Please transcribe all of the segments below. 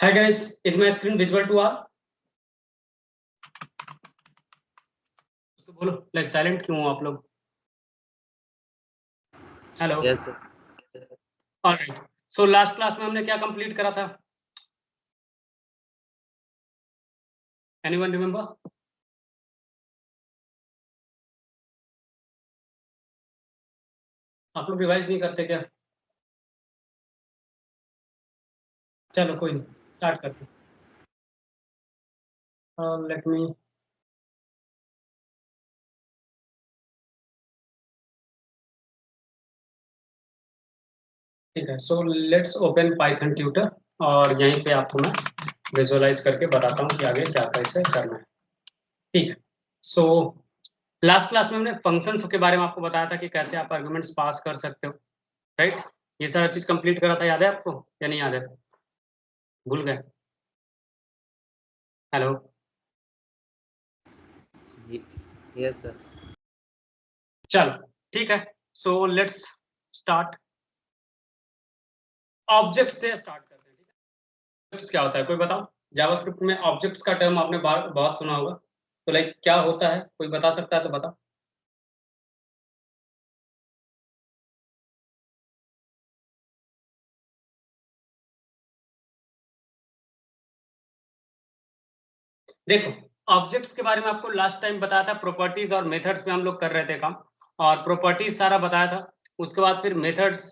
Hi guys, is my screen visible to all? तो बोलो, like silent क्यों हो आप लोग? Hello. Yes, sir. All right. So last class में हमने क्या complete करा था? Anyone remember? आप लोग रिवाइज नहीं करते क्या? चलो कोई नहीं, स्टार्ट करते हैं। Let me. ठीक है, so let's open Python tutor और यहीं पे आपको मैं विजुअलाइज करके बताता हूँ कि आगे क्या कैसे करना है। ठीक है, so लास्ट क्लास में हमने फंक्शंस के बारे में आपको बताया था कि कैसे आप आर्गुमेंट्स पास कर सकते हो, राइट? ये सारा चीज कंप्लीट करा था, याद है आपको या नहीं याद है? भूल गए? Hello, Yes, sir. चलो ठीक है, सो लेट्स स्टार्ट। ऑब्जेक्ट से स्टार्ट करते हैं, ठीक है? ऑब्जेक्ट्स क्या होता है, कोई बताओ? जावास्क्रिप्ट में ऑब्जेक्ट्स का टर्म आपने बहुत सुना होगा, तो लाइक क्या होता है, कोई बता सकता है तो बताओ। देखो, ऑब्जेक्ट्स के बारे में आपको लास्ट टाइम बताया था, प्रॉपर्टीज और मेथड्स पे हम लोग कर रहे थे काम, और प्रॉपर्टीज सारा बताया था। उसके बाद फिर मेथड्स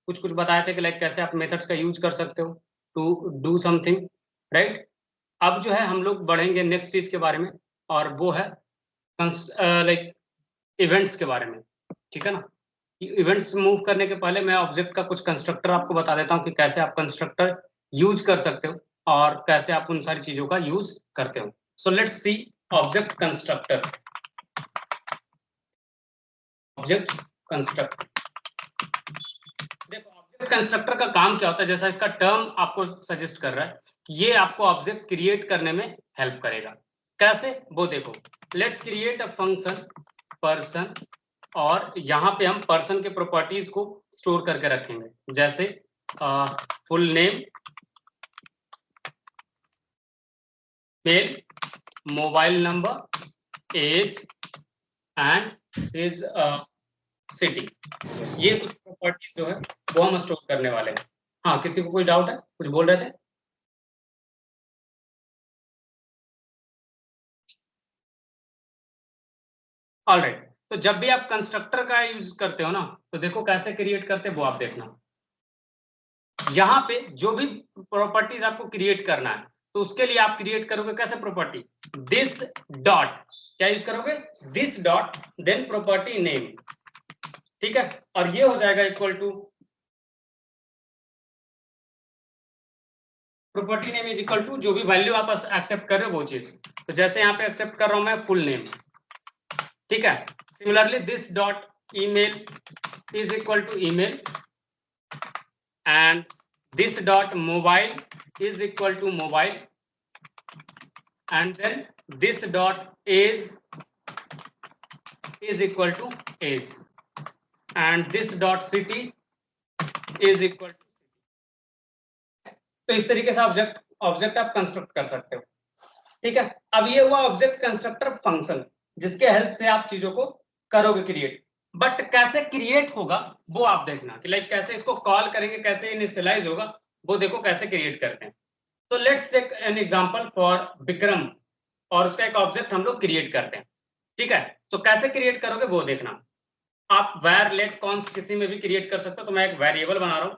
कुछ कुछ बताए थे कि लाइक कैसे आप मेथड्स का यूज कर सकते हो टू डू समथिंग, राइट? अब जो है हम लोग बढ़ेंगे नेक्स्ट चीज के बारे में, और वो है लाइक इवेंट्स के बारे में, ठीक है ना? इवेंट्स मूव करने के पहले मैं ऑब्जेक्ट का कुछ कंस्ट्रक्टर आपको बता देता हूँ कि कैसे आप कंस्ट्रक्टर यूज कर सकते हो और कैसे आप उन सारी चीजों का यूज करते हो। So let's see object constructor. Object constructor, देखो ऑब्जेक्ट कंस्ट्रक्टर का काम क्या होता है, जैसा इसका टर्म आपको सजेस्ट कर रहा है कि ये आपको ऑब्जेक्ट क्रिएट करने में हेल्प करेगा। कैसे, वो देखो, let's create a function person, और यहाँ पे हम पर्सन के प्रॉपर्टीज को स्टोर करके रखेंगे, जैसे full name, mail, mobile number, age and his city. ये कुछ प्रॉपर्टीज जो है वो हम स्टोर करने वाले हैं। हाँ, किसी को कोई डाउट है, कुछ बोल रहे थे? ऑलराइट, तो जब भी आप कंस्ट्रक्टर का यूज करते हो ना, तो देखो कैसे क्रिएट करते हैं वो आप देखना। यहाँ पे जो भी प्रॉपर्टीज आपको क्रिएट करना है, तो उसके लिए आप क्रिएट करोगे कैसे प्रॉपर्टी, दिस डॉट, क्या यूज करोगे, this dot, then property name, ठीक है? और ये हो जाएगा equal to, property name is equal to जो भी वैल्यू आप एक्सेप्ट कर रहे हो वो चीज। तो जैसे यहाँ पे एक्सेप्ट कर रहा हूं मैं फुल नेम, ठीक है? Similarly this dot email is equal to email, and this dot mobile is equal to mobile, and then this dot age is equal to age, and this dot city is equal to, तो इस तरीके से object आप construct कर सकते हो, ठीक है? अब ये हुआ ऑब्जेक्ट कंस्ट्रक्टर फंक्शन, जिसके हेल्प से आप चीजों को करोगे क्रिएट। बट कैसे क्रिएट होगा वो आप देखना कि लाइक कैसे इसको कॉल करेंगे, कैसे इनिशियलाइज होगा, वो देखो कैसे क्रिएट करते हैं। तो let's take an example for Vikram, और उसका एक ऑब्जेक्ट हम लोग क्रिएट करते हैं, ठीक है? तो कैसे क्रिएट करोगे वो देखना। आप वैर लेट कॉन्स किसी में भी क्रिएट कर सकते हो, तो मैं एक वेरिएबल बना रहा हूं,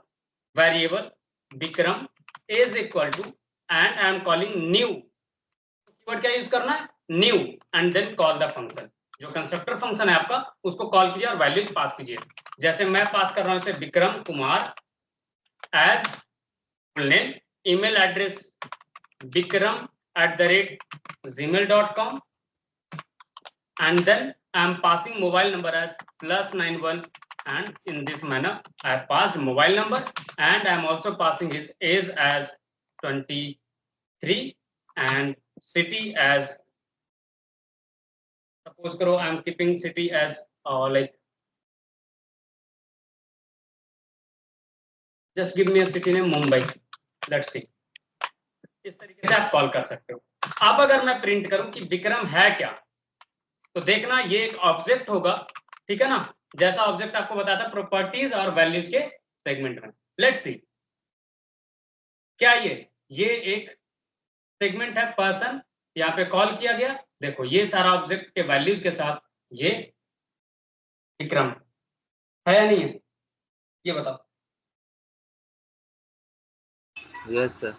variable Vikram is equal to, and I am calling new, keyword क्या यूज करना है, new, and then call the function. जो कंस्ट्रक्टर फंक्शन है आपका उसको कॉल कीजिए और वैल्यूज पास कीजिए। जैसे मैं पास कर रहा हूं इसे Vikram Kumar as full name, email address vikram@gmail.com, and then I am passing mobile number as +91, and in this manner I have passed mobile number, and I am also passing his age as 23 and city as, suppose karo I am keeping city as like, just give me a city name Mumbai, let's see, इस तरीके से आप call कर सकते हो। अब अगर मैं प्रिंट करूं कि विक्रम है क्या, तो देखना ये एक ऑब्जेक्ट होगा, ठीक है ना, जैसा ऑब्जेक्ट आपको बताया था प्रॉपर्टीज और वैल्यूज के सेगमेंट में। लेट्स सी क्या ये एक सेगमेंट है पर्सन, यहाँ पे कॉल किया गया, देखो ये सारा ऑब्जेक्ट के वैल्यूज के साथ ये विक्रम है या नहीं है, ये बताओ। Yes sir.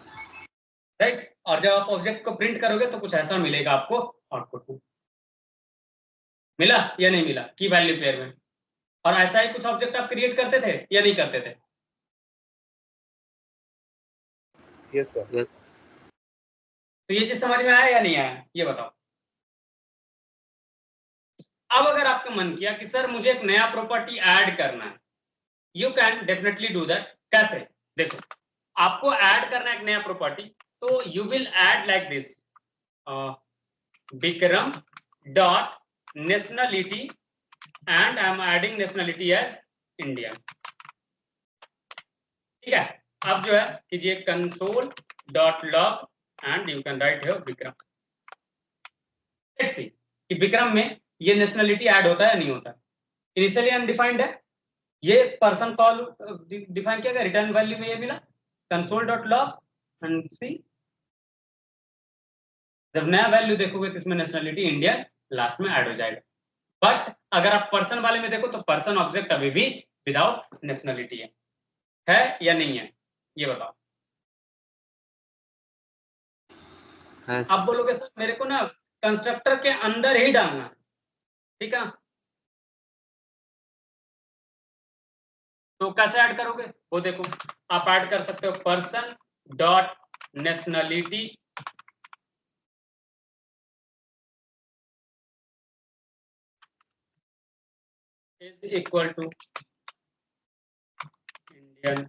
राइट, और जब आप ऑब्जेक्ट को प्रिंट करोगे तो कुछ ऐसा मिलेगा आपको आउटपुट में। मिला या नहीं मिला की वैल्यू पेयर में। और ऐसा ही कुछ ऑब्जेक्ट आप क्रिएट करते थे या नहीं करते थे? Yes sir. यस। तो ये चीज समझ में आया या नहीं आया, ये बताओ। अब अगर आपका मन किया कि सर मुझे एक नया प्रॉपर्टी ऐड करना है, you can definitely do that. कैसे? देखो, आपको ऐड करना है एक नया प्रॉपर्टी, तो you will add like this, Vikram dot nationality, and I am adding nationality as Indian. ठीक है, अब जो है कीजिए console dot log and you can write here Vikram. Let's see कि विक्रम में ये नेशनलिटी ऐड होता है या नहीं होता। इनिशियली अनडिफाइंड है, ये पर्सन कॉल डिफाइन किया गया, रिटर्न वैल्यू में ये मिला कंसोल डॉट लॉग एंड सी, जब नया वैल्यू देखोगे तो इसमें नेशनलिटी इंडियन लास्ट में ऐड हो जाएगा। बट अगर आप पर्सन वाले में देखो तो पर्सन ऑब्जेक्ट अभी भी विदाउट नेशनलिटी है या नहीं है, ये बताओ। आप बोलोगे सर मेरे को ना कंस्ट्रक्टर के अंदर ही डालना है, ठीक है, तो कैसे ऐड करोगे वो देखो। आप ऐड कर सकते हो person dot nationality is equal to Indian.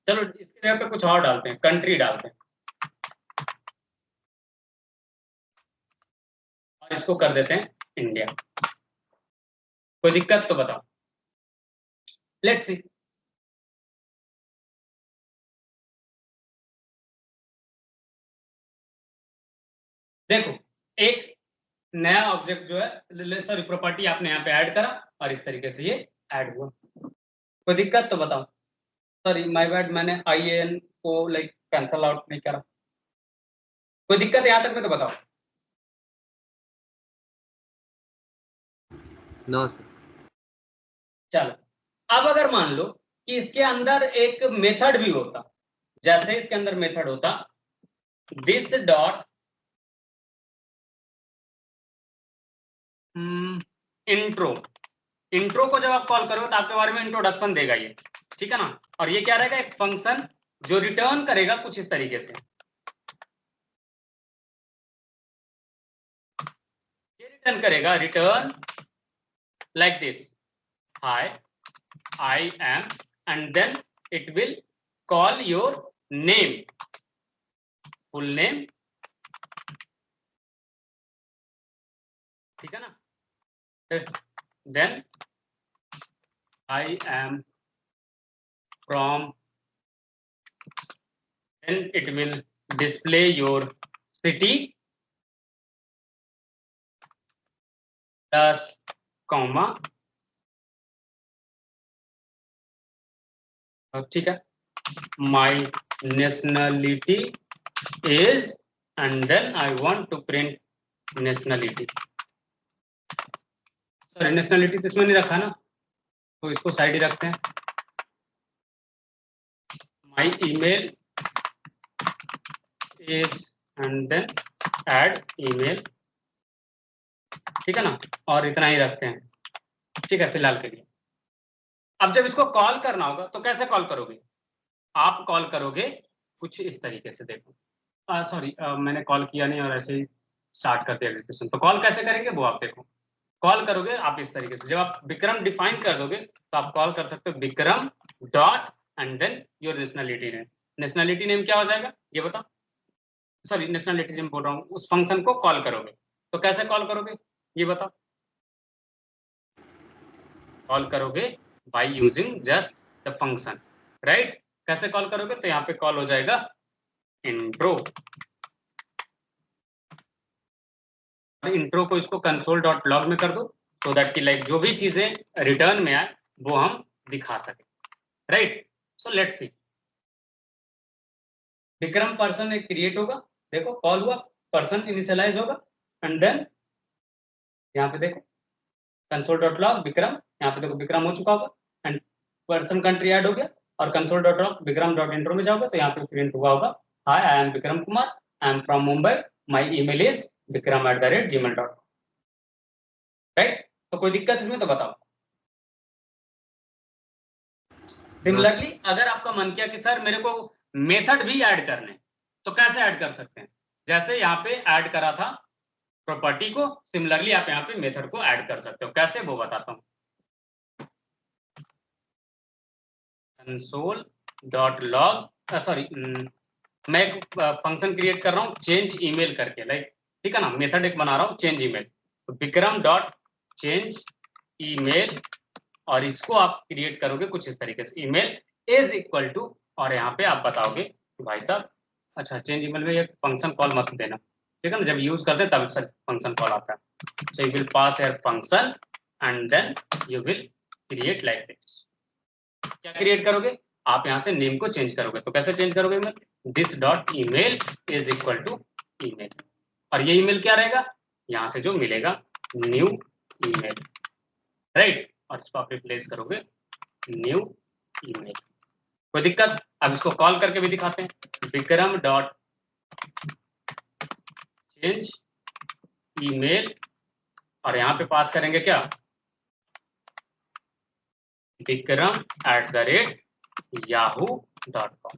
चलो इसके जगह पे कुछ और डालते हैं, कंट्री डालते हैं, और इसको कर देते हैं इंडिया। कोई दिक्कत तो बताओ। लेट्स सी, देखो एक नया ऑब्जेक्ट जो है, सॉरी प्रॉपर्टी आपने यहाँ पे ऐड करा और इस तरीके से ये ऐड हुआ। कोई दिक्कत तो बताओ। सॉरी माय बैड, मैंने IAN को लाइक कैंसल आउट नहीं करा। कोई दिक्कत यहाँ तक में तो बताओ। No sir. चलो, अब अगर मान लो कि इसके अंदर एक मेथड भी होता, जैसे इसके अंदर मेथड होता दिस डॉट इंट्रो। इंट्रो को जब आप कॉल करोगे तो आपके बारे में इंट्रोडक्शन देगा ये, ठीक है ना, और ये क्या रहेगा, एक फंक्शन जो रिटर्न करेगा कुछ इस तरीके से। ये रिटर्न करेगा, return like this, hi I am, and then it will call your name, full name, ठीक है ना, then I am from, then it will display your city plus comma, ठीक है, my nationality is, and then I want to print nationality। Sorry nationality तो इसमें नहीं रखा ना, तो इसको साइड ही रखते हैं। my email is, and then add email, ठीक है ना, और इतना ही रखते हैं, ठीक है फिलहाल के लिए। अब जब इसको कॉल करना होगा तो कैसे कॉल करोगे? आप कॉल करोगे कुछ इस तरीके से, देखो सॉरी मैंने कॉल किया नहीं और ऐसे ही स्टार्ट कर दिया एग्जीक्यूशन, तो कॉल कैसे करेंगे वो आप देखो। कॉल करोगे आप इस तरीके से, जब आप विक्रम डिफाइन कर दोगे तो आप कॉल कर सकते हो Vikram dot and then your nationality name. Nationality name क्या हो जाएगा ये बताओ, सॉरी नेशनलिटी नेम बोल रहा हूँ, उस फंक्शन को कॉल करोगे तो कैसे कॉल करोगे ये बताओ। कॉल करोगे by using just the function, right. कैसे कॉल करोगे, तो यहाँ पे कॉल हो जाएगा इंट्रो को इसको कंसोल डॉट लॉग में कर दो, सो दैट कि लाइक जो भी चीजें रिटर्न में आए वो हम दिखा सके, right. So let's see, Vikram person एक क्रिएट होगा, देखो कॉल हुआ, पर्सन इनिशियलाइज होगा, एंड देन यहाँ पे देखो कंसोल डॉट लॉग विक्रम, यहाँ पे देखो विक्रम हो चुका होगा, एंड पर्सन कंट्री ऐड हो गया, और console dot log Vikram dot intro में जाओगे तो यहाँ पे प्रिंट हुआ होगा, hi I am Vikram Kumar, I am from Mumbai, my email is vikram@gmail.com, right. तो कोई दिक्कत इसमें तो बताओ। सिमिलरली अगर आपका मन किया कि सर मेरे को मेथड भी ऐड करने, तो कैसे ऐड कर सकते हैं? जैसे यहाँ पे ऐड करा था प्रॉपर्टी को, सिमिलरली आप यहाँ पे मेथड को ऐड कर सकते हो। कैसे वो बताता हूँ। कंसोल डॉट लॉग, सॉरी मैं एक फंक्शन क्रिएट कर रहा हूँ चेंज ईमेल करके, लाइक ठीक है ना, मेथड एक बना रहा हूँ चेंज ईमेल, तो विक्रम डॉट चेंज ईमेल, और इसको आप क्रिएट करोगे कुछ इस तरीके से, ईमेल इज इक्वल टू, और यहाँ पे आप बताओगे कि भाई साहब, अच्छा चेंज ईमेल में ये फंक्शन कॉल मत देना, ठीक है ना, जब यूज करते हैं तब सर फंक्शन कॉल आता है। So you will pass your function and then you will create like this. क्या क्रिएट करोगे आप? यहाँ से नेम को चेंज करोगे, तो कैसे चेंज करोगे? This dot email is equal to email, और ये ईमेल क्या रहेगा? यहाँ से जो मिलेगा न्यू ईमेल, राइट, और इसको आप रिप्लेस करोगे न्यू ईमेल। कोई दिक्कत? अब इसको कॉल करके भी दिखाते हैं, विक्रम डॉट चेंज ईमेल, और यहाँ पे पास करेंगे क्या? vikram@yahoo.com,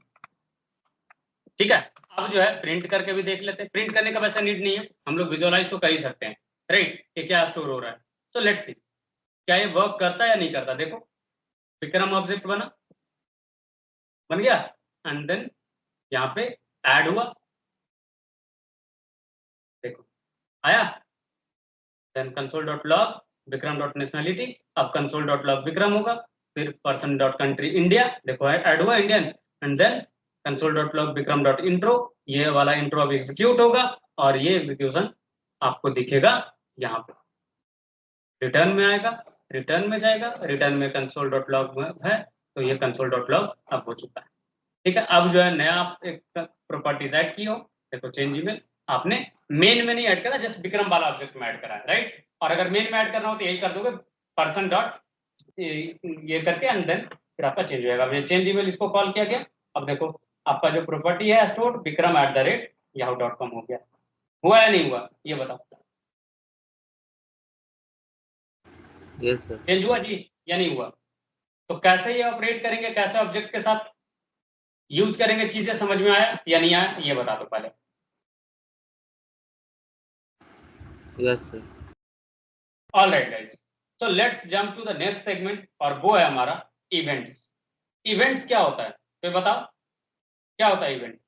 ठीक है। अब जो है प्रिंट करके भी देख लेते हैं। प्रिंट करने का वैसा नीड नहीं है, हम लोग विजुअलाइज तो कर ही सकते हैं, राइट, कि क्या स्टोर हो रहा है। सो लेट्स सी क्या ये वर्क करता है या नहीं करता। देखो विक्रम ऑब्जेक्ट बन गया, एंड देन यहाँ पे ऐड हुआ, देखो आया, then console dot log Vikram dot nationality, अब कंसोल डॉट लॉग विक्रम होगा, फिर पर्सन डॉट कंट्री इंडिया, देखो ऐड हुआ Indian, and then console dot log Vikram dot intro, ये वाला इंट्रो अब एग्जीक्यूट होगा, और ये एग्जीक्यूशन आपको दिखेगा यहाँ पे, रिटर्न में आएगा, रिटर्न में जाएगा, रिटर्न में कंसोल डॉट लॉग है, तो ये कंसोल डॉट लॉग अब हो चुका है, ठीक है। अब जो है नया आप एक प्रॉपर्टीज ऐड की हो, देखो चेंज ईमेल, आपने मेन में नहीं ऐड करा, जस्ट विक्रम वाला ऑब्जेक्ट में ऐड करा है, राइट। और अगर मेन में ऐड करना हो तो यही कर दोगे, पर्सन डॉट ये करके, एंड देन फिर आपका चेंज हो जाएगा। अब ये चेंज ईमेल इसको कॉल किया गया, अब देखो आपका जो प्रॉपर्टी है स्टोर vikram@yahoo.com हो गया। हुआ या नहीं हुआ ये बताओ? Yes sir. चेंज हुआ जी या नहीं हुआ? तो कैसे ये ऑपरेट करेंगे, कैसे ऑब्जेक्ट के साथ यूज करेंगे, चीजें समझ में आया या नहीं आया ये बता दो पहले। Yes sir. All right guys, so let's jump to the next segment, और वो है हमारा इवेंट्स। इवेंट्स क्या होता है तो बताओ, क्या होता है इवेंट?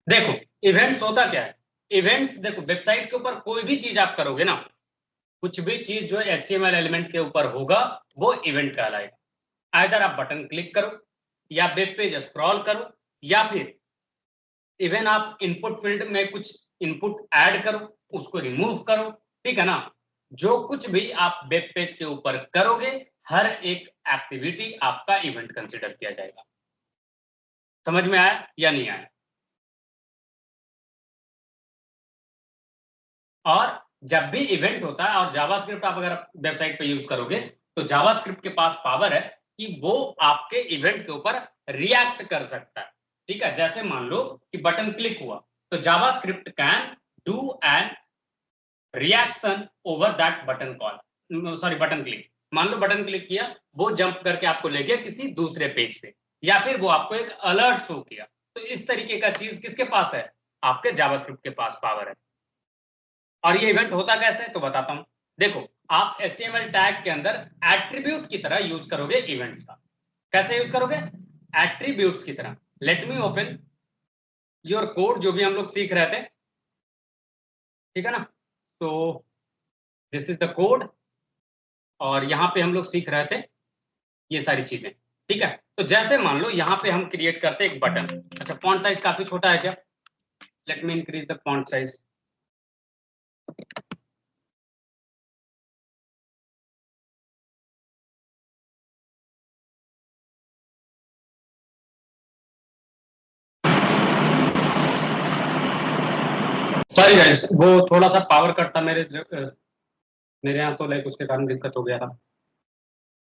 देखो इवेंट्स होता क्या है? इवेंट्स देखो वेबसाइट के ऊपर कोई भी चीज आप करोगे ना, कुछ भी चीज जो HTML एलिमेंट के ऊपर होगा वो इवेंट कहलाएगा। आइदर आप बटन क्लिक करो या वेब पेज स्क्रॉल करो या फिर इवन आप इनपुट फील्ड में कुछ इनपुट ऐड करो, उसको रिमूव करो, ठीक है ना। जो कुछ भी आप वेब पेज के ऊपर करोगे हर एक एक्टिविटी आपका इवेंट कंसीडर किया जाएगा। समझ में आया या नहीं आया? और जब भी इवेंट होता है और जावास्क्रिप्ट आप अगर वेबसाइट पे यूज करोगे तो जावास्क्रिप्ट के पास पावर है कि वो आपके इवेंट के ऊपर रिएक्ट कर सकता है, ठीक है। जैसे मान लो कि बटन क्लिक हुआ तो JavaScript can do an reaction over that button call, sorry button click. मान लो बटन क्लिक किया, वो जंप करके आपको ले गया किसी दूसरे पेज पे या फिर वो आपको एक अलर्ट शो किया। तो इस तरीके का चीज किसके पास है? आपके जावास्क्रिप्ट के पास पावर है। और ये इवेंट होता कैसे है तो बताता हूं। देखो, आप HTML टैग के अंदर एट्रीब्यूट की तरह यूज करोगे इवेंट्स का। कैसे यूज करोगे? एट्रीब्यूट्स की तरह। Let me open your code, जो भी हम लोग सीख रहे थे, ठीक है ना। तो दिस इज द कोड और यहां पे हम लोग सीख रहे थे ये सारी चीजें, ठीक है। तो जैसे मान लो यहां पे हम क्रिएट करते एक बटन। अच्छा, फॉन्ट साइज काफी छोटा है क्या? Let me increase the font size. Sorry guys, वो थोड़ा सा पावर कट था मेरे यहाँ, तो लाइक उसके कारण दिक्कत हो गया था।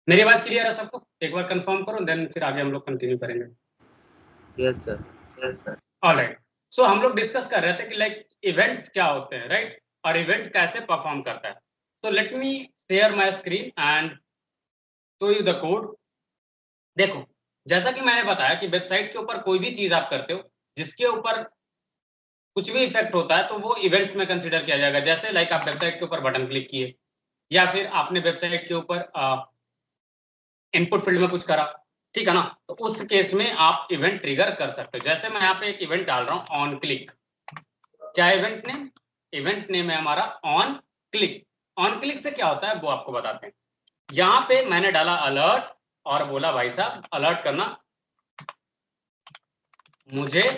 मेरी आवाज क्लियर है सबको? एक बार कंफर्म करो, देन फिर आगे हम लोग कंटिन्यू करेंगे। Yes sir. ऑलराइट, सो हम लोग डिस्कस कर रहे थे कि लाइक इवेंट्स क्या होते हैं, राइट, और इवेंट कैसे परफॉर्म करता है। तो let me share my screen and show you the code. देखो, जैसा कि मैंने बताया कि वेबसाइट के ऊपर कोई भी चीज आप करते हो जिसके ऊपर कुछ भी इफेक्ट होता है तो वो इवेंट्स में कंसीडर किया जाएगा। जैसे लाइक आप वेबसाइट के ऊपर बटन क्लिक किए या फिर आपने वेबसाइट के ऊपर इनपुट फील्ड में कुछ करा, ठीक है ना। तो उस केस में आप इवेंट ट्रिगर कर सकते हो। जैसे मैं यहाँ पे एक इवेंट डाल रहा हूँ ऑन क्लिक। क्या इवेंट नेम? इवेंट नेम है हमारा ऑन क्लिक। ऑन क्लिक से क्या होता है वो आपको बताते हैं। यहाँ पे मैंने डाला अलर्ट और बोला भाई साहब अलर्ट करना, मुझे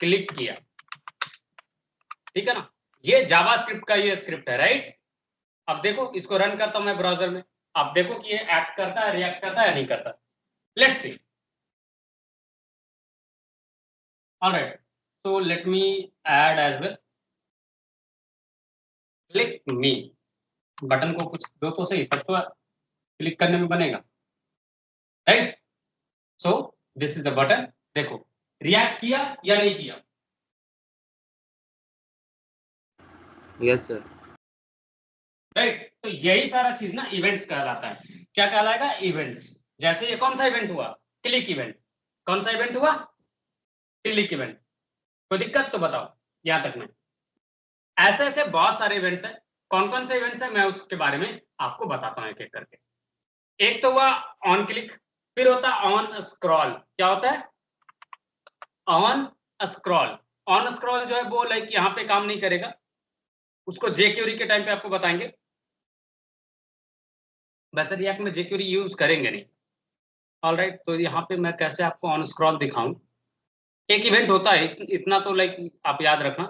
क्लिक किया, ठीक है ना। ये जावास्क्रिप्ट का ये स्क्रिप्ट है, राइट। अब देखो, इसको रन करता हूं मैं ब्राउजर में। अब देखो कि ये एक्ट करता है, रिएक्ट करता है या नहीं करता। Let's see. Alright, so let me add as well click me। Button को कुछ दो तो सही, तब तो क्लिक करने में बनेगा, right. So this is the button. देखो, रिएक्ट किया या नहीं किया? Yes sir. राइट। तो यही सारा चीज ना इवेंट्स कहलाता है। क्या कहलाएगा? इवेंट्स। जैसे ये कौन सा इवेंट हुआ? Click event. कौन सा इवेंट हुआ? Click event. कोई दिक्कत तो बताओ यहां तक में। ऐसे ऐसे बहुत सारे इवेंट्स हैं। कौन कौन से इवेंट्स हैं मैं उसके बारे में आपको बताता हूं एक एक करके। एक तो हुआ ऑन क्लिक, फिर होता है ऑन स्क्रॉल। क्या होता है? On scroll. ऑन स्क्रॉल जो है वो लाइक यहाँ पे काम नहीं करेगा, उसको जेक्यूरी के टाइम पे आपको बताएंगे। वैसे रिएक्ट में जेक्यूरी यूज करेंगे नहीं। ऑलराइट, तो यहाँ पे मैं कैसे आपको ऑन स्क्रॉल दिखाऊं। एक इवेंट होता है, इतना तो लाइक आप याद रखना।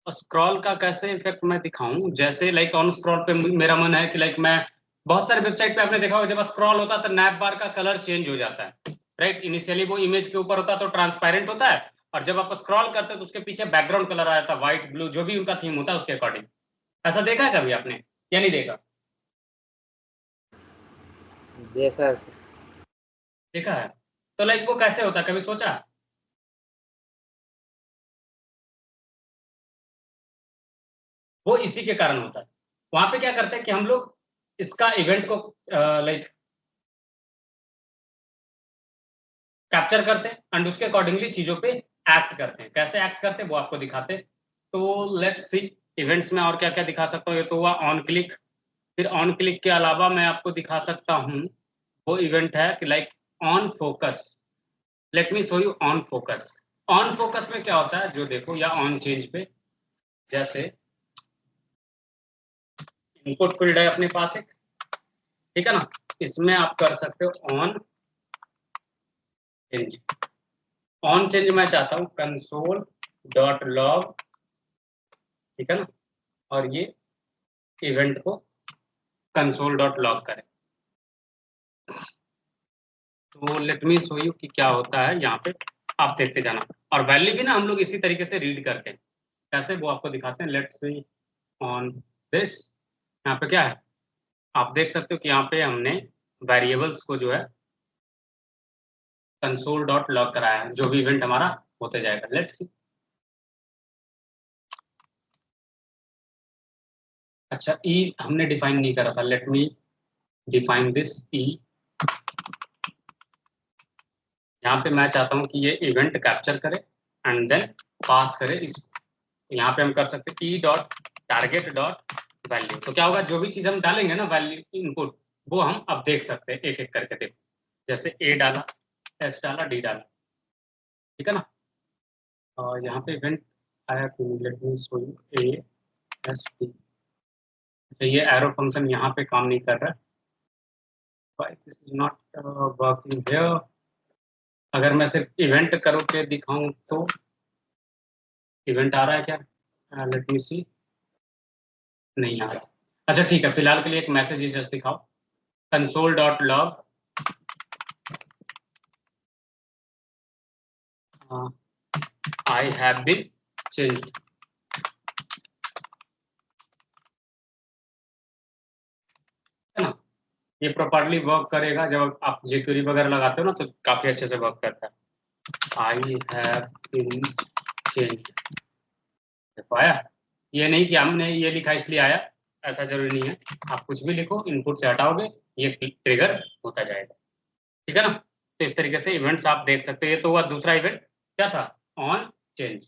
स्क्रॉल का कैसे इफेक्ट मैं दिखाऊं। जैसे लाइक ऑन स्क्रॉल पे मेरा मन है कि लाइक मैं बहुत सारे वेबसाइट पे आपने देखा होगा जब स्क्रॉल होता है तो नैप बार का कलर चेंज हो जाता है, राइट। इनिशियली वो इमेज के ऊपर होता है तो ट्रांसपेरेंट होता है, और जब आप स्क्रॉल करते हो तो उसके पीछे बैकग्राउंड कलर आ जाता है, व्हाइट ब्लू जो भी उनका थीम होता है उसके अकॉर्डिंग। ऐसा देखा है कभी आपने या नहीं देखा? देखा है सर। देखा है। तो लाइक वो कैसे होता है, कभी सोचा? वो इसी के कारण होता है। वहां पे क्या करते हैं कि हम लोग इसका इवेंट को लाइक कैप्चर करते हैं एंड उसके अकॉर्डिंगली चीजों पे एक्ट करते हैं। कैसे एक्ट करते हैं वो आपको दिखाते हैं। तो लेट्स सी इवेंट्स में और क्या क्या दिखा सकता हूँ। ये तो हुआ ऑन क्लिक। फिर ऑन क्लिक के अलावा मैं आपको दिखा सकता हूँ वो इवेंट है कि like on focus. Let me show you on focus. On focus में क्या होता है जो देखो, या ऑन चेंज पे, जैसे इनपुट फील्ड है अपने पास एक, ठीक है ना। इसमें आप कर सकते हो ऑन चेंज। ऑन चेंज मैं चाहता हूँ कंसोल डॉट लॉग, ठीक है ना, और ये इवेंट को कंसोल डॉट लॉग करें। तो लेट मी शो यू कि क्या होता है यहाँ पे, आप देखते जाना। और वैल्यू भी ना हम लोग इसी तरीके से रीड करते हैं, कैसे वो आपको दिखाते हैं। लेट्स सी ऑन दिस, यहाँ पे क्या है आप देख सकते हो कि यहाँ पे हमने वेरिएबल्स को जो है कंसोल डॉट लॉग कराया है, जो भी इवेंट हमारा होते जाएगा। Let's see. अच्छा ई हमने डिफाइन नहीं करा था, लेट मी डिफाइन दिस ई। यहाँ पे मैं चाहता हूँ कि ये इवेंट कैप्चर करे एंड देन पास करे इसको। यहाँ पे हम कर सकते हैं E dot target dot value. तो क्या होगा, जो भी चीज हम डालेंगे ना वैल्यू इनपुट, वो हम अब देख सकते हैं एक एक करके। देखो जैसे ए डाला, एस डाला, डी डाला, ठीक है ना। और यहाँ पे इवेंट आया कि let me show U A S D. तो ये एरो फंक्शन यहाँ पे काम नहीं कर रहा है, why this is not working here. अगर मैं सिर्फ इवेंट करो के दिखाऊं तो इवेंट आ रहा है क्या, लेट मी सी, नहीं आ रहा। अच्छा ठीक है, फिलहाल के लिए एक मैसेज ही जस्ट दिखाओ, console dot log I have been changed. है ना, ये प्रॉपर्ली वर्क करेगा। जब आप jQuery वगैरह लगाते हो ना तो काफी अच्छे से वर्क करता है। आई हैव बीन चेंज्ड, देखो आया। ये नहीं कि हमने ये लिखा इसलिए आया, ऐसा जरूरी नहीं है। आप कुछ भी लिखो, इनपुट से हटाओगे ये ट्रिगर होता जाएगा, ठीक है ना। तो इस तरीके से इवेंट्स आप देख सकते हो। ये तो हुआ दूसरा इवेंट, क्या था, on change,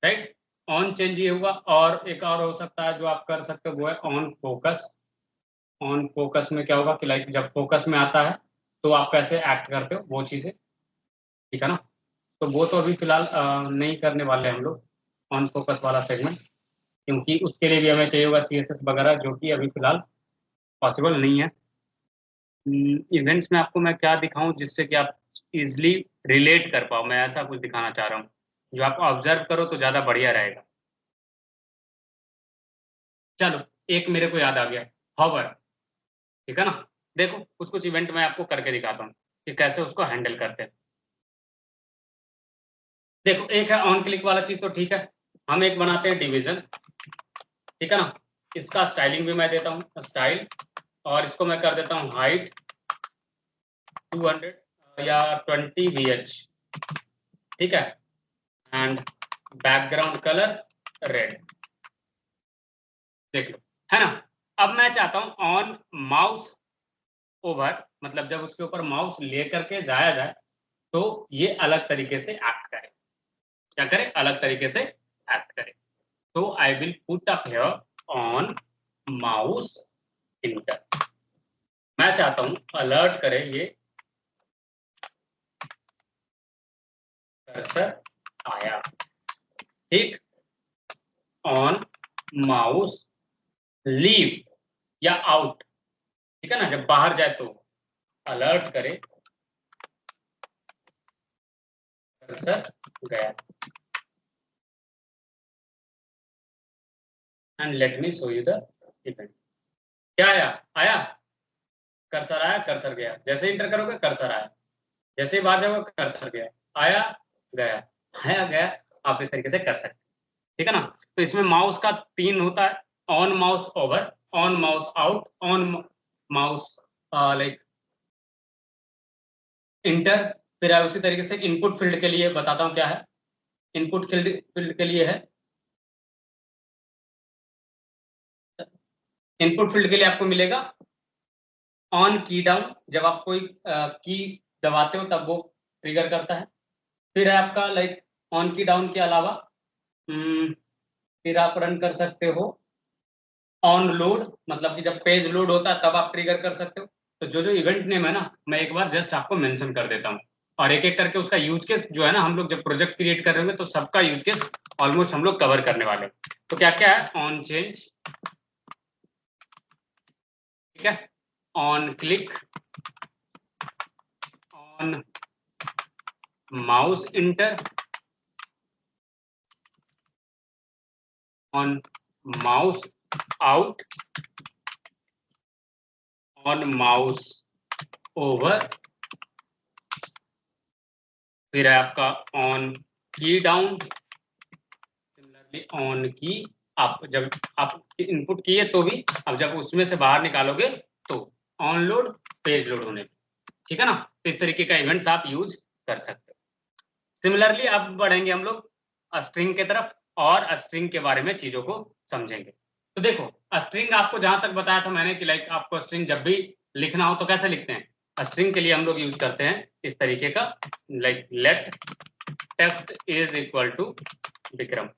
right. On change ये हुआ। और एक और हो सकता है जो आप कर सकते हो, वो है ऑन फोकस। ऑन फोकस में क्या होगा कि लाइक जब फोकस में आता है तो आप कैसे एक्ट करते हो वो चीजें, ठीक है ना। तो वो तो अभी फिलहाल नहीं करने वाले हम लोग ऑन फोकस वाला सेगमेंट, क्योंकि उसके लिए भी हमें चाहिए होगा CSS वगैरह, जो कि अभी फिलहाल पॉसिबल नहीं है। इवेंट्स में आपको मैं क्या दिखाऊं जिससे कि आप इजिली रिलेट कर पाओ, मैं ऐसा कुछ दिखाना चाह रहा हूँ जो आप ऑब्जर्व करो तो ज़्यादा बढ़िया रहेगा। चलो एक मेरे को याद आ गया, हॉवर, ठीक है ना। देखो कुछ कुछ इवेंट मैं आपको करके दिखाता हूँ कि कैसे उसको हैंडल करते हैं। देखो एक है ऑन क्लिक वाला चीज, तो ठीक है। हम एक बनाते हैं डिवीजन, ठीक है ना। इसका स्टाइलिंग भी मैं देता हूँ स्टाइल, और इसको मैं कर देता हूँ हाइट 200 या 20 VH, ठीक है। एंड बैकग्राउंड कलर रेड, देख लो, है ना। अब मैं चाहता हूं ऑन माउस ओवर, मतलब जब उसके ऊपर माउस लेकर के जाया जाए तो ये अलग तरीके से एक्ट करे। क्या करे, अलग तरीके से एक्ट करे। तो I will put up here on mouse inter. मैं चाहता हूं अलर्ट करे ये कर्सर आया, ठीक। ऑन माउस लीव या आउट, ठीक है ना, जब बाहर जाए तो अलर्ट करे कर्सर गया। And let me show you the event. क्या आया, आया कर्सर, आया कर्सर गया। जैसे इंटर करोगे कर्सर आया, जैसे ही बाहर जाओगे कर्सर गया, आया गया, आया गया। आप इस तरीके से कर सकते, ठीक है ना। तो इसमें माउस का 3 होता है, on mouse over, on mouse out, on mouse like inter. फिर उसी तरीके से इनपुट फील्ड के लिए बताता हूँ क्या है। इनपुट फील्ड के लिए है, इनपुट फील्ड के लिए आपको मिलेगा ऑन की डाउन, जब आप कोई की दबाते हो तब वो ट्रिगर करता है। फिर है आपका लाइक ऑन की डाउन के अलावा फिर आप रन कर सकते हो ऑन लोड, मतलब कि जब पेज लोड होता है तब आप ट्रिगर कर सकते हो। तो जो जो इवेंट नेम है ना, मैं एक बार जस्ट आपको मेंशन कर देता हूँ, और एक एक करके उसका यूज केस जो है ना, हम लोग जब प्रोजेक्ट क्रिएट कर रहे होंगे तो सबका यूज केस ऑलमोस्ट हम लोग कवर करने वाले हैं। तो क्या क्या है, ऑन चेंज, ठीक है, on click, on mouse inter, on mouse out, on mouse over, फिर है आपका ऑन की डाउन, सिमिलरली ऑन की आप जब आप इनपुट किए तो भी, अब जब उसमें से बाहर निकालोगे तो ऑन लोड, पेज लोड होने, ठीक है ना। तो इस तरीके का इवेंट्स आप यूज कर सकते हो। सिमिलरली अब बढ़ेंगे हम लोग स्ट्रिंग के तरफ और स्ट्रिंग के बारे में चीजों को समझेंगे। तो देखो स्ट्रिंग आपको जहां तक बताया था मैंने कि लाइक आपको स्ट्रिंग जब भी लिखना हो तो कैसे लिखते हैं, स्ट्रिंग के लिए हम लोग यूज करते हैं इस तरीके का, like let text is equal to Vikram,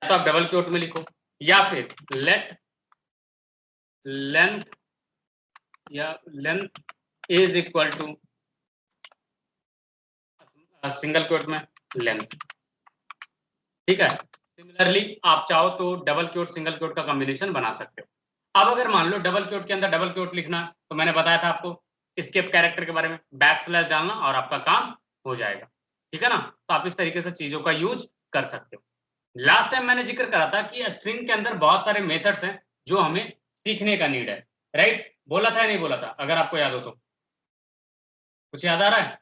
या तो आप डबल क्वोट में लिखो, या फिर लेट लेंथ या length is equal to single quote में लेंथ, ठीक है। सिमिलरली आप चाहो तो डबल क्वोट सिंगल क्वोट का कॉम्बिनेशन बना सकते हो। अब अगर मान लो डबल क्वोट के अंदर डबल क्वोट लिखना, तो मैंने बताया था आपको एस्केप कैरेक्टर के बारे में, बैक स्लैश डालना और आपका काम हो जाएगा, ठीक है ना। तो आप इस तरीके से चीजों का यूज कर सकते हो। लास्ट टाइम मैंने जिक्र करा था कि स्ट्रिंग के अंदर बहुत सारे मेथड्स हैं जो हमें सीखने का नीड है, राइट। बोला था या नहीं बोला था, अगर आपको याद हो तो, कुछ याद आ रहा है।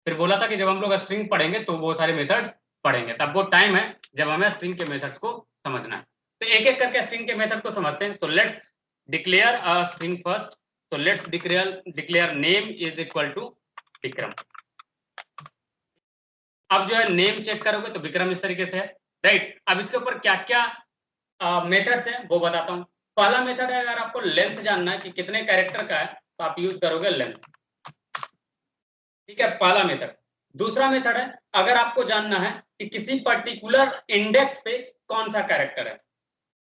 फिर बोला था कि जब हम लोग स्ट्रिंग पढ़ेंगे तो वो सारे मेथड्स पढ़ेंगे, तब वो टाइम है जब हमें स्ट्रिंग के मेथड्स को समझना है। तो एक एक करके स्ट्रिंग के मेथड को समझते हैं। तो let's declare a string first. तो let's declare name is equal to Vikram. अब जो है नेम चेक करोगे तो विक्रम इस तरीके से है, राइट। अब इसके ऊपर क्या क्या मेथड्स हैं वो बताता हूं। पहला मेथड है, अगर आपको लेंथ जानना है कि कितने कैरेक्टर का है तो आप यूज करोगे लेंथ, ठीक है, पहला मेथड। दूसरा मेथड है, अगर आपको जानना है कि किसी पर्टिकुलर इंडेक्स पे कौन सा कैरेक्टर है,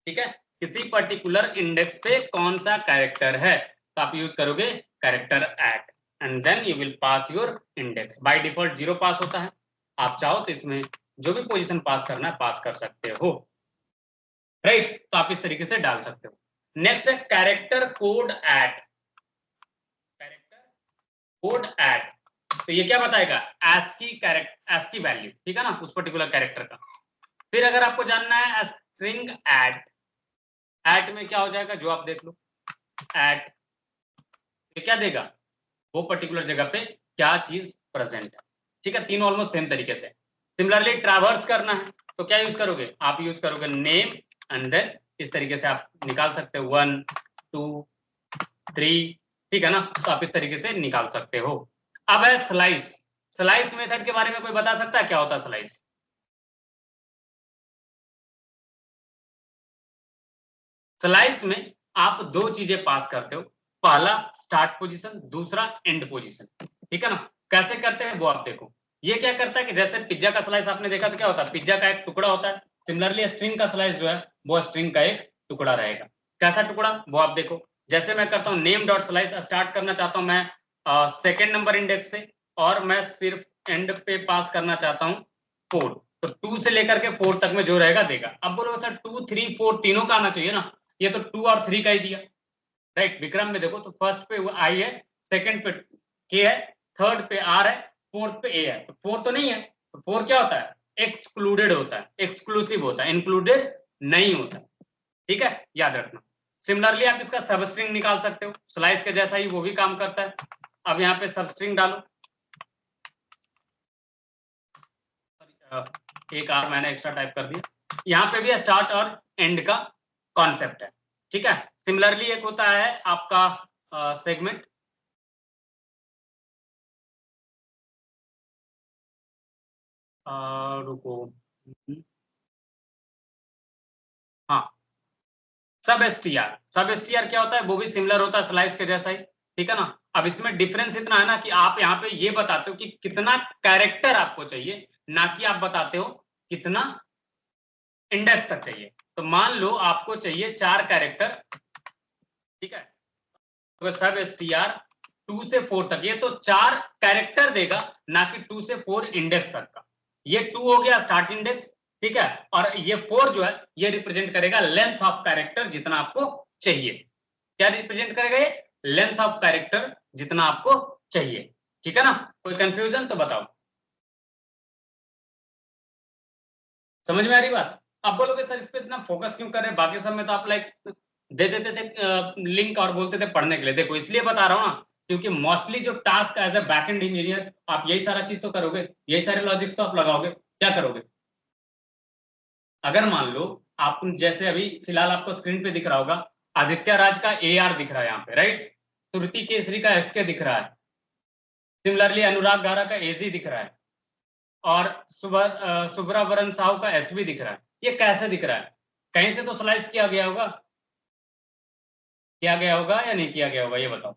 ठीक है, किसी पर्टिकुलर इंडेक्स पे कौन सा कैरेक्टर है, तो आप यूज करोगे character at, and then you will pass your index. By default 0 pass होता है, आप चाहो तो इसमें जो भी पोजीशन पास करना है पास कर सकते हो, राइट। तो आप इस तरीके से डाल सकते हो। नेक्स्ट है character code at, character code at, तो ये क्या बताएगा, ASCII वैल्यू, ठीक है ना, उस पर्टिकुलर कैरेक्टर का। फिर अगर आपको जानना है स्ट्रिंग एट, एट में क्या हो जाएगा जो आप देख लो, एट ये क्या देगा, वो पर्टिकुलर जगह पे क्या चीज प्रेजेंट है, ठीक है। तीनों ऑलमोस्ट सेम तरीके से। सिमिलरली ट्रैवर्स करना है तो क्या यूज करोगे, आप यूज करोगे नेम एंड देन इस तरीके से आप निकाल सकते हो 1 2 3, ठीक है ना। तो आप इस तरीके से निकाल सकते हो। अब है स्लाइस। स्लाइस मेथड के बारे में कोई बता सकता है क्या होता है स्लाइस। स्लाइस में आप दो चीजें पास करते हो, पहला स्टार्ट पोजीशन, दूसरा एंड पोजीशन, ठीक है ना। कैसे करते हैं वो आप देखो। ये क्या करता है कि जैसे पिज्जा का स्लाइस आपने देखा तो क्या होता है, पिज्जा का एक टुकड़ा होता है। सिमिलरली स्ट्रिंग का स्लाइस जो है वो स्ट्रिंग का एक टुकड़ा रहेगा। कैसा टुकड़ा वो आप देखो, जैसे मैं करता हूँ नेम डॉट स्लाइस, स्टार्ट करना चाहता हूँ मैं सेकेंड नंबर इंडेक्स से, और मैं सिर्फ एंड पे पास करना चाहता हूँ 4, तो 2 से लेकर के 4 तक में जो रहेगा देगा। अब बोलो सर 2 3 4 तीनों का आना चाहिए ना, ये तो 2 और 3 का ही दिया, राइट। विक्रम में देखो तो फर्स्ट पे आई है, सेकंड पे के है, थर्ड पे आर है, फोर्थ पे ए है, तो 4 तो नहीं है। तो 4 क्या होता है, एक्सक्लूडेड होता है, एक्सक्लूसिव होता है, इंक्लूडेड नहीं होता, ठीक है, याद रखना। सिमिलरली आप इसका सबस्ट्रिंग निकाल सकते हो, स्लाइस के जैसा ही वो भी काम करता है। अब यहाँ पे सबस्ट्रिंग डालो, एक आर मैंने एक्स्ट्रा टाइप कर दिया। यहाँ पे भी स्टार्ट और एंड का कॉन्सेप्ट है, ठीक है। सिमिलरली एक होता है आपका सेगमेंट, रुको, हाँ, सब एसटीआर क्या होता है, वो भी सिमिलर होता है स्लाइस के जैसा ही, ठीक है ना। अब इसमें डिफरेंस इतना है ना कि आप यहाँ पे ये बताते हो कि कितना कैरेक्टर आपको चाहिए, ना कि आप बताते हो कितना इंडेक्स तक चाहिए। तो मान लो आपको चाहिए 4 कैरेक्टर, ठीक है, तो सब एसटीआर 2 से 4 तक, ये तो 4 कैरेक्टर देगा, ना कि 2 से 4 इंडेक्स तक का, ये 2 हो गया स्टार्ट इंडेक्स, ठीक है, और ये 4 जो है ये रिप्रेजेंट करेगा लेंथ ऑफ कैरेक्टर जितना आपको चाहिए। क्या रिप्रेजेंट करेगा ये? लेंथ ऑफ कैरेक्टर जितना आपको चाहिए, ठीक है ना। कोई कंफ्यूजन तो बताओ, समझ में आ रही बात? आप बोलोगे सर इस पे इतना फोकस क्यों कर रहे हैं, बाकी सब में तो आप लाइक दे देते थे लिंक और बोलते थे पढ़ने के लिए। देखो इसलिए बता रहा हूँ ना, क्योंकि मोस्टली जो task as a backend engineer आप यही सारा चीज तो करोगे, यही सारे लॉजिक्स तो आप लगाओगे। क्या करोगे? अगर मान लो आप जैसे अभी फिलहाल आपको स्क्रीन पे दिख रहा होगा आदित्य राज का AR दिख रहा है यहाँ पे, राइट, श्रुति केसरी का SK दिख रहा है, सिमिलरली अनुराग गारा का AG दिख रहा है, और सुब्रवरण साहू का SV दिख रहा है। ये कैसे दिख रहा है? कहीं से तो स्लाइस किया गया होगा, किया गया होगा या नहीं किया गया होगा, ये बताओ।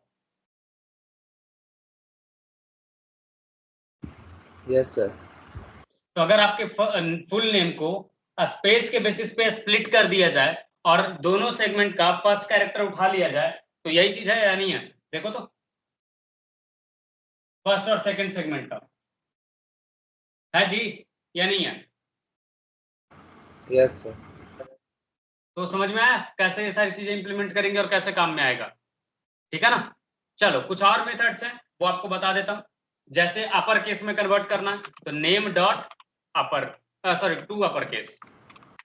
Yes sir. तो अगर आपके फुल नेम को स्पेस के बेसिस पे स्प्लिट कर दिया जाए और दोनों सेगमेंट का फर्स्ट कैरेक्टर उठा लिया जाए तो यही चीज है या नहीं है? देखो तो, फर्स्ट और सेकंड सेगमेंट का है जी या नहीं है? Yes sir. तो समझ में आया कैसे ये सारी चीजें इंप्लीमेंट करेंगे और कैसे काम में आएगा, ठीक है ना। चलो कुछ और मेथड्स हैं वो आपको बता देता हूं। जैसे अपर केस में कन्वर्ट करना है तो name dot upper, sorry to upper case,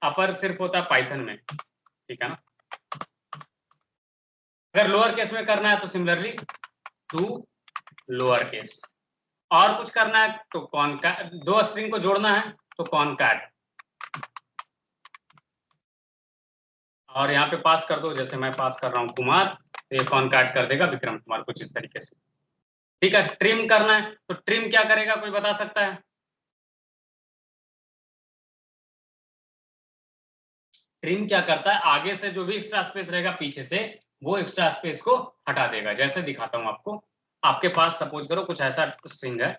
upper सिर्फ होता है पाइथन में, ठीक है ना। अगर लोअर केस में करना है तो सिमिलरली टू लोअर केस, और कुछ करना है तो कॉनकैट, दो स्ट्रिंग को जोड़ना है तो कॉनकैट, और यहाँ पे पास कर दो, जैसे मैं पास कर रहा हूँ कुमार, तो ये कॉनकैट कर देगा विक्रम कुमार, कुछ इस तरीके से, ठीक है। ट्रिम करना है तो ट्रिम क्या करेगा, कोई बता सकता है? ट्रिम क्या करता है, आगे से जो भी एक्स्ट्रा स्पेस रहेगा पीछे से वो एक्स्ट्रा स्पेस को हटा देगा। जैसे दिखाता हूं आपको, आपके पास सपोज करो कुछ ऐसा स्ट्रिंग है,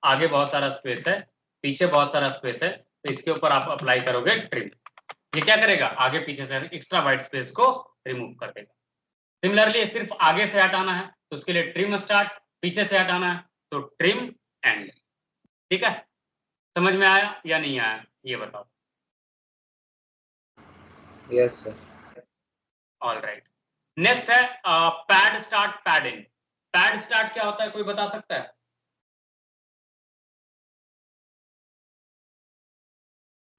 आगे बहुत सारा स्पेस है, पीछे बहुत सारा स्पेस है, तो इसके ऊपर आप अप्लाई करोगे ट्रिम, ये क्या करेगा, आगे पीछे से एक्स्ट्रा वाइट स्पेस को रिमूव कर देगा। सिमिलरली सिर्फ आगे से हटाना है तो उसके लिए ट्रिम स्टार्ट, पीछे से हटाना है तो ट्रिम एंड, ठीक है। समझ में आया या नहीं आया ये बताओ। Yes sir. All right, next है pad start pad end. Pad start क्या होता है, कोई बता सकता है?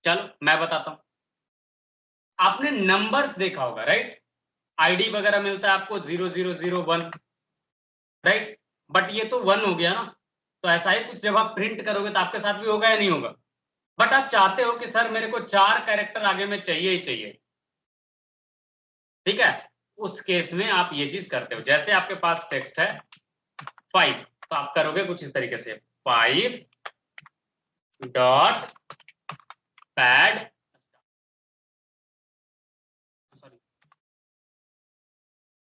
चलो मैं बताता हूं। आपने नंबर्स देखा होगा, राइट, आईडी वगैरह मिलता है आपको 0001, राइट, बट ये तो 1 हो गया ना। तो ऐसा ही कुछ जब आप प्रिंट करोगे तो आपके साथ भी होगा या नहीं होगा? बट आप चाहते हो कि सर मेरे को 4 कैरेक्टर आगे में चाहिए ही चाहिए, ठीक है। उस केस में आप ये चीज करते हो, जैसे आपके पास टेक्स्ट है 5, तो आप करोगे कुछ इस तरीके से 5 डॉट पैड,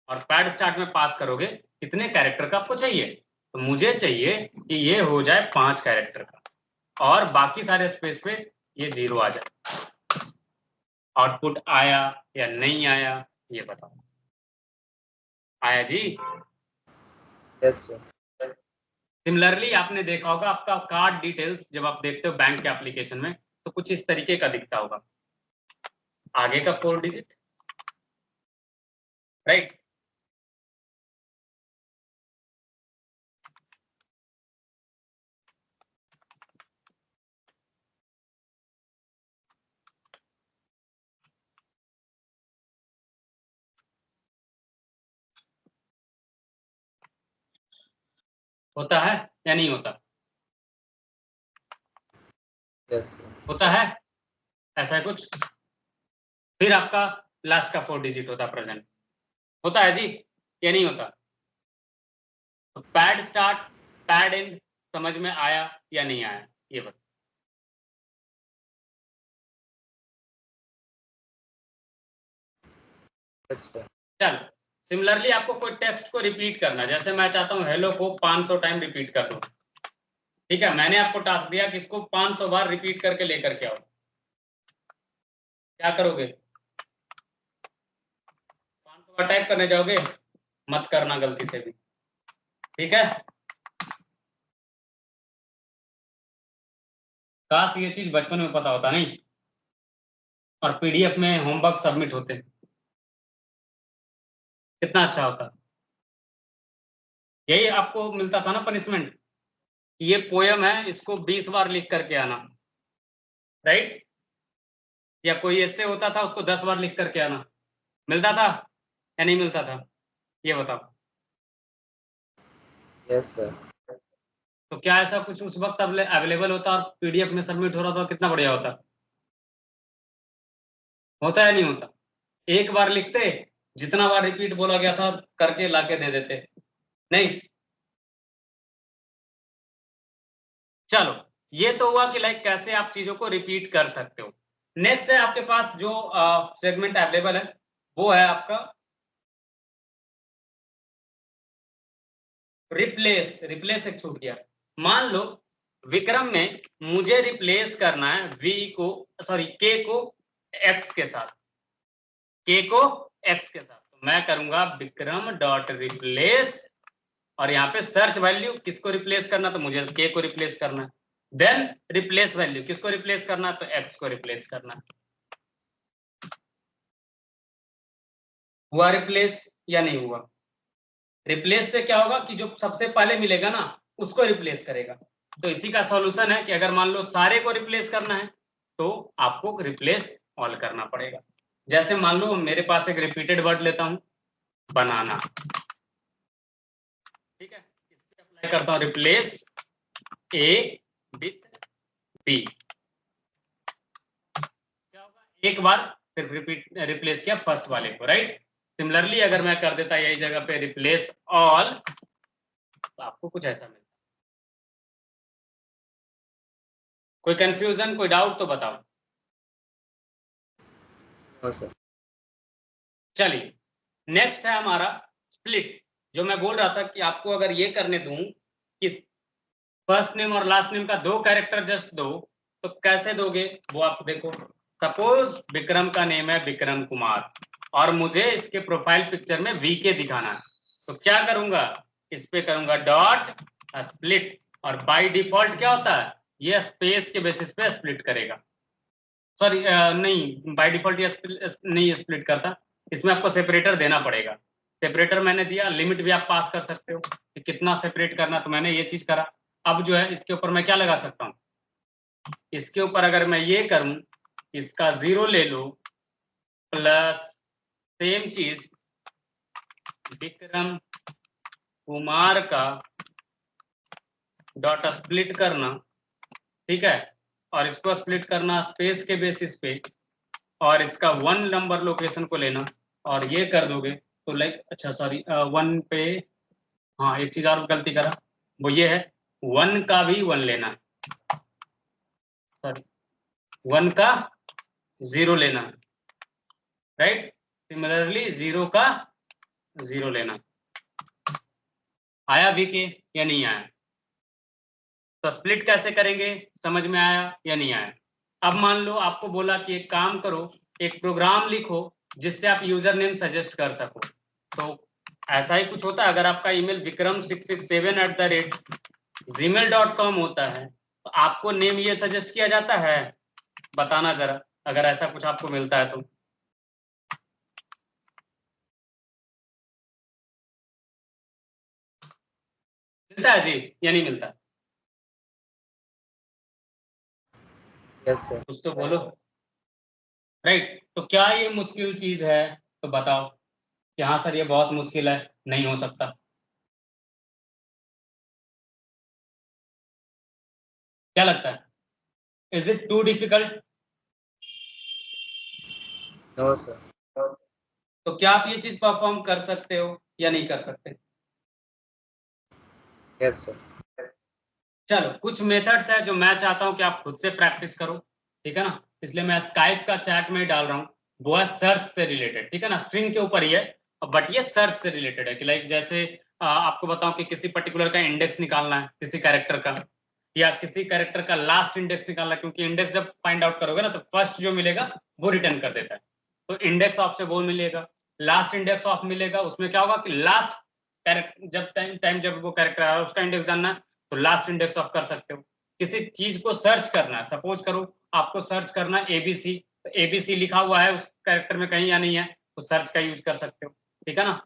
और पैड स्टार्ट में पास करोगे कितने कैरेक्टर का आपको चाहिए। तो मुझे चाहिए कि ये हो जाए 5 कैरेक्टर का, और बाकी सारे स्पेस पे ये 0 आ जाए। आउटपुट आया या नहीं आया ये बताओ। आया जी। Yes sir. सिमिलरली आपने देखा होगा आपका कार्ड डिटेल्स जब आप देखते हो बैंक के एप्लीकेशन में तो कुछ इस तरीके का दिखता होगा, आगे का 4 डिजिट, राइट। होता है या नहीं होता? Yes sir. होता है ऐसा है कुछ, फिर आपका लास्ट का 4 डिजिट होता है प्रेजेंट, होता है जी या नहीं होता? तो पैड स्टार्ट पैड एंड समझ में आया या नहीं आया ये बताओ। Yes sir. चल सिमिलरली आपको कोई टेक्स्ट को रिपीट करना, जैसे मैं चाहता हूं हेलो को 500 टाइम रिपीट कर दो, ठीक है। मैंने आपको टास्क दिया कि इसको 500 बार रिपीट करके लेकर के आओ, क्या करोगे? 500 बार टाइप करने जाओगे, मत करना गलती से भी, ठीक है। काश ये चीज बचपन में पता होता नहीं, और पीडीएफ में होमवर्क सबमिट होते, कितना अच्छा होता। यही आपको मिलता था ना पनिशमेंट, ये पोयम है, इसको 20 बार लिख करके आना, राइट? या कोई ऐसे होता था, उसको 10 बार लिख करके आना, मिलता था या नहीं मिलता था? ये बताओ। Yes sir. तो क्या ऐसा कुछ उस वक्त अवेलेबल होता और पीडीएफ में सबमिट हो रहा था, कितना बढ़िया होता। होता या नहीं होता? एक बार लिखते, जितना बार रिपीट बोला गया था करके लाके दे देते, नहीं? चलो, ये तो हुआ कि लाइक कैसे आप चीजों को रिपीट कर सकते हो। नेक्स्ट है आपके पास जो सेगमेंट अवेलेबल है, वो है आपका रिप्लेस। रिप्लेस एक छूट गया। मान लो विक्रम में मुझे रिप्लेस करना है के को एक्स के साथ, के को एक्स के साथ, तो मैं करूंगा विक्रम डॉट रिप्लेस, और यहाँ पे सर्च वैल्यू किसको रिप्लेस करना, तो मुझे के को रिप्लेस करना है। देन रिप्लेस वैल्यू किसको रिप्लेस करना, तो एक्स को रिप्लेस करना है। हुआ रिप्लेस या नहीं हुआ? रिप्लेस से क्या होगा कि जो सबसे पहले मिलेगा ना, उसको रिप्लेस करेगा। तो इसी का सॉल्यूशन है कि अगर मान लो सारे को रिप्लेस करना है तो आपको रिप्लेस ऑल करना पड़ेगा। जैसे मान लो मेरे पास एक रिपीटेड वर्ड लेता हूं, बनाना, ठीक है, इस पे अप्लाई करता हूं रिप्लेस ए विथ बी। क्या होगा, एक बार सिर्फ रिप्लेस किया फर्स्ट वाले को, राइट? सिमिलरली अगर मैं कर देता यही जगह पे रिप्लेस ऑल, तो आपको कुछ ऐसा मिलता। कोई कंफ्यूजन, कोई डाउट तो बताओ। No sir. चलिए, नेक्स्ट है हमारा स्प्लिट। जो मैं बोल रहा था कि आपको अगर ये करने दूं कि फर्स्ट नेम और लास्ट नेम का 2 कैरेक्टर जस्ट दो, तो कैसे दोगे वो आप देखो। सपोज विक्रम का नेम है विक्रम कुमार और मुझे इसके प्रोफाइल पिक्चर में वीके दिखाना है, तो क्या करूंगा, इस पे करूंगा डॉट स्प्लिट, और बाय डिफॉल्ट क्या होता है, ये स्पेस के बेसिस पे स्प्लिट करेगा। सॉरी नहीं, बाय डिफॉल्ट ये नहीं स्प्लिट करता, इसमें आपको सेपरेटर देना पड़ेगा। सेपरेटर मैंने दिया, लिमिट भी आप पास कर सकते हो कि कितना सेपरेट करना, तो मैंने ये चीज करा। अब जो है इसके ऊपर मैं क्या लगा सकता हूँ, इसके ऊपर अगर मैं ये करूं, इसका 0 ले लो, प्लस सेम चीज विक्रम कुमार का डॉट स्प्लिट करना, ठीक है, और इसको स्प्लिट करना स्पेस के बेसिस पे, और इसका 1 नंबर लोकेशन को लेना, और ये कर दोगे तो लाइक, अच्छा सॉरी 1 पे, हाँ एक चीज और गलती करा, वो ये है 1 का भी 1 लेना है, सॉरी 1 का 0 लेना है, राइट? सिमिलरली 0 का 0 लेना। आया भी के या नहीं आया? तो स्प्लिट कैसे करेंगे, समझ में आया या नहीं आया? अब मान लो आपको बोला कि एक काम करो, एक प्रोग्राम लिखो जिससे आप यूजर नेम सजेस्ट कर सको, तो ऐसा ही कुछ होता है। अगर आपका ईमेल vikram667@gmail.com होता है, तो आपको नेम ये सजेस्ट किया जाता है, बताना जरा, अगर ऐसा कुछ आपको मिलता है तो। मिलता है जी या नहीं मिलता? Yes sir. कुछ तो बोलो, राइट? तो क्या ये मुश्किल चीज है? तो बताओ कि हाँ सर ये बहुत मुश्किल है, नहीं हो सकता। क्या लगता है, is it too difficult? No sir. तो क्या आप ये चीज परफॉर्म कर सकते हो या नहीं कर सकते? Yes sir. चलो, कुछ मेथड्स है जो मैं चाहता हूं कि आप खुद से प्रैक्टिस करो, ठीक है ना, इसलिए मैं स्काइप का चैट में डाल रहा हूँ। वो है सर्च से रिलेटेड, ठीक है ना, स्ट्रिंग के ऊपर ही है, बट ये सर्च से रिलेटेड है कि लाइक जैसे आपको बताऊं कि किसी पर्टिकुलर का इंडेक्स निकालना है किसी कैरेक्टर का, या किसी कैरेक्टर का लास्ट इंडेक्स निकालना है, क्योंकि इंडेक्स जब फाइंड आउट करोगे ना तो फर्स्ट जो मिलेगा वो रिटर्न कर देता है। तो इंडेक्स ऑफ से वो मिलेगा, लास्ट इंडेक्स ऑफ मिलेगा, उसमें क्या होगा कि लास्ट कैरेक्टर जब टाइम जब वो कैरेक्टर आया उसका इंडेक्स जानना है, तो लास्ट इंडेक्स ऑफ कर सकते हो। किसी चीज को सर्च करना है, सपोज करो आपको सर्च करना है एबीसी, तो एबीसी लिखा हुआ है उस कैरेक्टर में कहीं या नहीं है, तो सर्च का यूज कर सकते हो, ठीक है ना।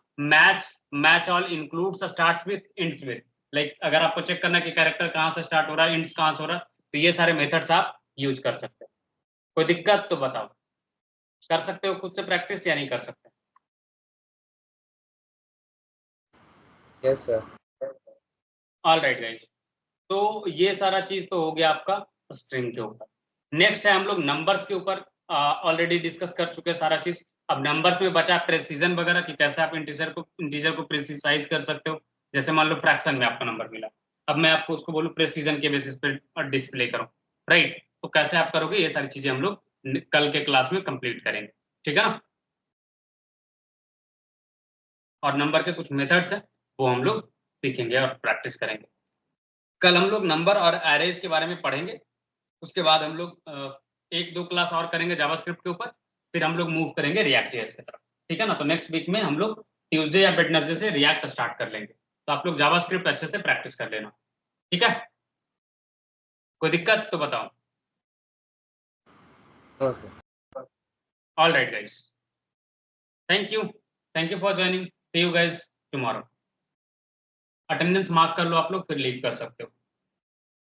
Match all includes starts with ends with, like अगर आपको चेक करना है कि कैरेक्टर कहाँ से स्टार्ट हो रहा है, इंड्स कहाँ से हो रहा है, तो ये सारे मेथड्स आप यूज कर सकते हो। कोई दिक्कत तो बताओ, कर सकते हो खुद से प्रैक्टिस या नहीं कर सकते? Yes sir. All right guys, तो ये सारा चीज तो हो गया आपका स्ट्रिंग के ऊपर। नेक्स्ट है हम लोग नंबर्स के ऊपर, ऑलरेडी डिस्कस कर चुके हैं सारा चीज। अब नंबर्स में बचा प्रेसिजन वगैरह कि कैसे आप इंटीजर को प्रेसिसाइज कर सकते हो। जैसे मान लो फ्रैक्शन में आपका नंबर मिला, अब मैं आपको उसको बोलूं प्रेसिजन के बेसिस पे डिस्प्ले करो, राइट, तो कैसे आप करोगे, ये सारी चीजें हम लोग कल के क्लास में कंप्लीट करेंगे, ठीक है ना। और नंबर के कुछ मेथड्स हैं वो हम लोग सीखेंगे और प्रैक्टिस करेंगे। कल हम लोग नंबर और एरेज के बारे में पढ़ेंगे, उसके बाद हम लोग एक दो क्लास और करेंगे जावास्क्रिप्ट के ऊपर, फिर हम लोग मूव करेंगे रिएक्ट जेएस की तरफ, ठीक है ना। तो नेक्स्ट वीक में हम लोग ट्यूसडे या वेडनेसडे से रिएक्ट स्टार्ट कर लेंगे, तो आप लोग जावास्क्रिप्ट अच्छे से प्रैक्टिस कर लेना, ठीक है। कोई दिक्कत तो बताओ। No sir. All right guys, thank you for joining, see you guys tomorrow. Attendance mark कर लो आप लोग, फिर लीव कर सकते हो।